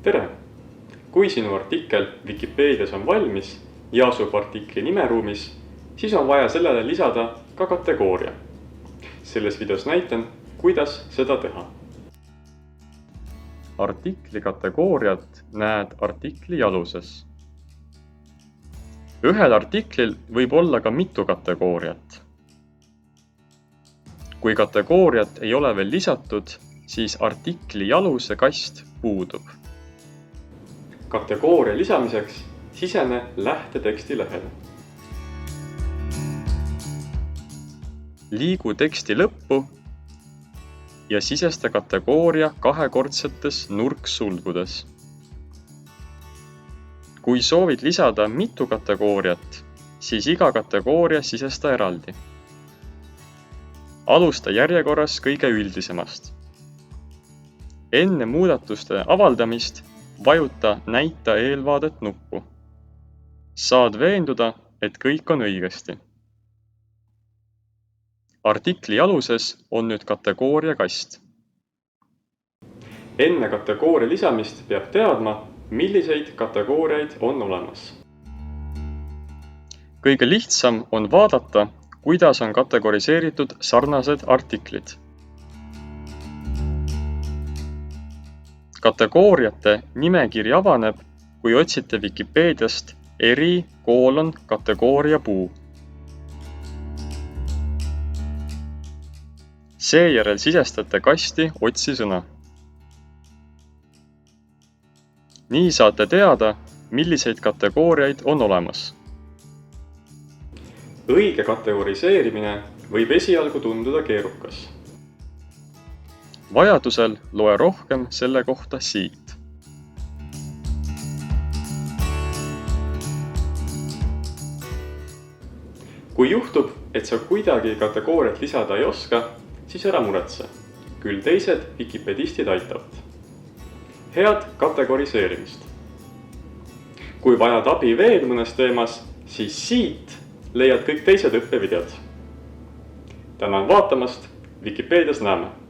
tere! Kui sinu artikkel Vikipeedias on valmis ja asub artikli nimeruumis, siis on vaja sellele lisada ka kategooria. Selles videos näitan, kuidas seda teha. Artikli kategooriat näed artikli aluses. Ühel artiklil võib olla ka mitu kategooriat. Kui kategooriat ei ole veel lisatud, siis artikli aluse kast puudub. Kategooria lisamiseks sisene lähteteksti lehele. Liigu teksti lõppu ja sisesta kategooria kahekordsetes nurksulgudes. Kui soovid lisada mitu kategooriat, siis iga kategooria sisesta eraldi. Alusta järjekorras kõige üldisemast. Enne muudatuste avaldamist vajuta Näita eelvaadet nuppu. Saad veenduda, et kõik on õigesti. Artikli aluses on nüüd kategooria kast. Enne kategooria lisamist peab teadma, milliseid kategooriaid on olemas. Kõige lihtsam on vaadata, kuidas on kategoriseeritud sarnased artiklid. Kategooriate nimekiri avaneb, kui otsite Vikipeediast kategooria puu. Seejärel sisestate kasti otsisõna. Nii saate teada, milliseid kategooriaid on olemas. Õige kategoriseerimine võib esialgu tunduda keerukas. Vajadusel loe rohkem selle kohta siit. Kui juhtub, et sa kuidagi kategooriat lisada ei oska, siis ära muretse. Küll teised wikipedistid aitavad. Head kategoriseerimist! Kui vajad abi veel mõnes teemas, siis siit leiad kõik teised õppevideod. Tänan vaatamast, Vikipeedias näeme!